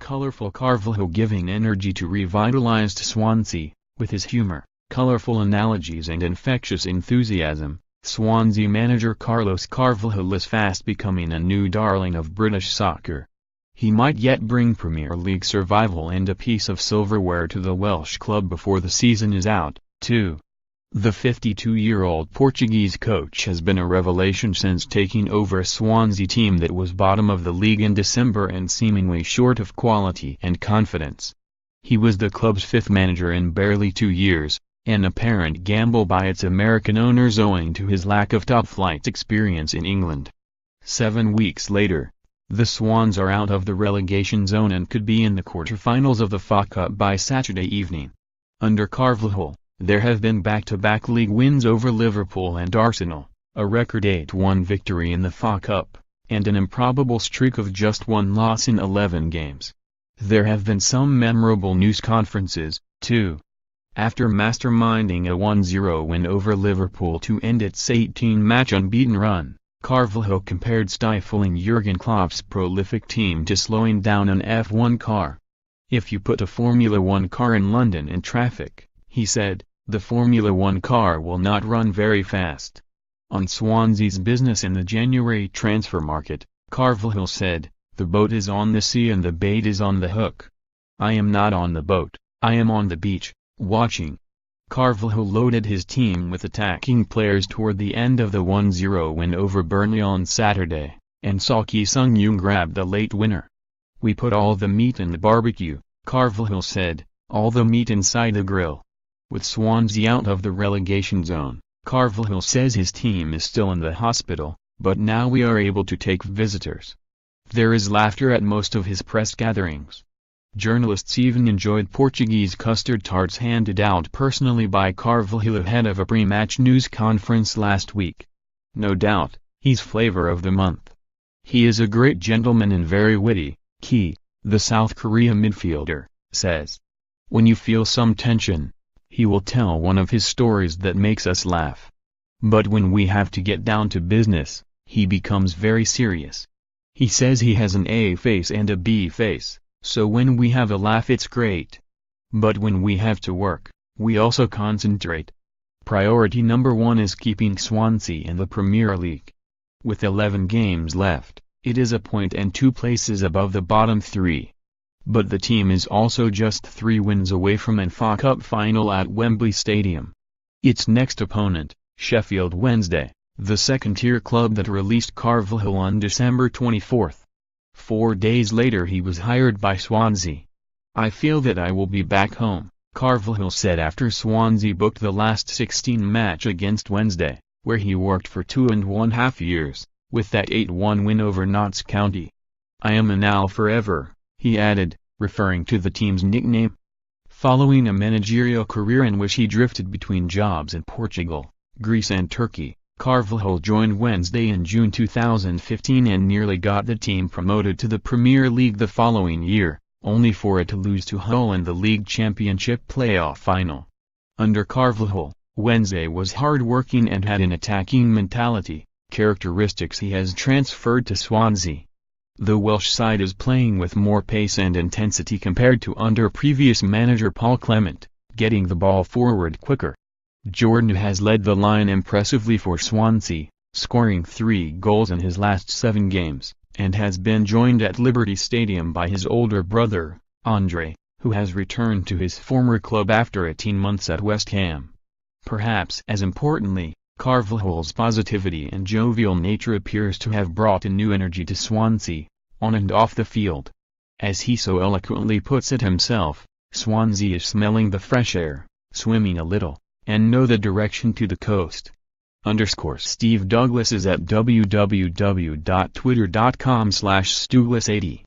colourful Carvalhal giving energy to revitalized Swansea, with his humour, colourful analogies and infectious enthusiasm. Swansea manager Carlos Carvalhal is fast becoming a new darling of British soccer. He might yet bring Premier League survival and a piece of silverware to the Welsh club before the season is out, too. The 52-year-old Portuguese coach has been a revelation since taking over a Swansea team that was bottom of the league in December and seemingly short of quality and confidence. He was the club's fifth manager in barely 2 years, an apparent gamble by its American owners owing to his lack of top-flight experience in England. 7 weeks later, the Swans are out of the relegation zone and could be in the quarter-finals of the FA Cup by Saturday evening. Under Carvalhal, there have been back-to-back league wins over Liverpool and Arsenal, a record 8-1 victory in the FA Cup, and an improbable streak of just one loss in 11 games. There have been some memorable news conferences, too. After masterminding a 1-0 win over Liverpool to end its 18-match unbeaten run, Carvalhal compared stifling Jurgen Klopp's prolific team to slowing down an F1 car. "If you put a Formula One car in London in traffic," he said, "the Formula One car will not run very fast." On Swansea's business in the January transfer market, Carvalhal said, "The boat is on the sea and the bait is on the hook. I am not on the boat, I am on the beach, watching." Carvalhal loaded his team with attacking players toward the end of the 1-0 win over Burnley on Saturday, and saw Ki Sung-yueng grab the late winner. "We put all the meat in the barbecue," Carvalhal said, "all the meat inside the grill." With Swansea out of the relegation zone, Carvalhal says his team is still in the hospital, but now we are able to take visitors. There is laughter at most of his press gatherings. Journalists even enjoyed Portuguese custard tarts handed out personally by Carvalhal ahead of a pre-match news conference last week. No doubt, he's flavor of the month. He is a great gentleman and very witty, Ki, the South Korea midfielder, says. When you feel some tension, he will tell one of his stories that makes us laugh. But when we have to get down to business, he becomes very serious. He says he has an A face and a B face. So when we have a laugh it's great. But when we have to work, we also concentrate. Priority number 1 is keeping Swansea in the Premier League. With 11 games left, it is a point and 2 places above the bottom 3. But the team is also just 3 wins away from an FA Cup final at Wembley Stadium. Its next opponent, Sheffield Wednesday, the second-tier club that released Carvalhal on December 24. 4 days later he was hired by Swansea. "I feel that I will be back home," Carvalhal said after Swansea booked the last 16 match against Wednesday, where he worked for 2.5 years, with that 8-1 win over Notts County. "I am an Al forever," he added, referring to the team's nickname. Following a managerial career in which he drifted between jobs in Portugal, Greece and Turkey, Carvalhal joined Wednesday in June 2015 and nearly got the team promoted to the Premier League the following year, only for it to lose to Hull in the League Championship playoff final. Under Carvalhal, Wednesday was hard-working and had an attacking mentality, characteristics he has transferred to Swansea. The Welsh side is playing with more pace and intensity compared to under previous manager Paul Clement, getting the ball forward quicker. Jordan has led the line impressively for Swansea, scoring 3 goals in his last 7 games, and has been joined at Liberty Stadium by his older brother, Andre, who has returned to his former club after 18 months at West Ham. Perhaps as importantly, Carvalhal's positivity and jovial nature appears to have brought a new energy to Swansea, on and off the field. As he so eloquently puts it himself, Swansea is smelling the fresh air, swimming a little, and know the direction to the coast. Steve Douglas is at www.twitter.com/Stewless80.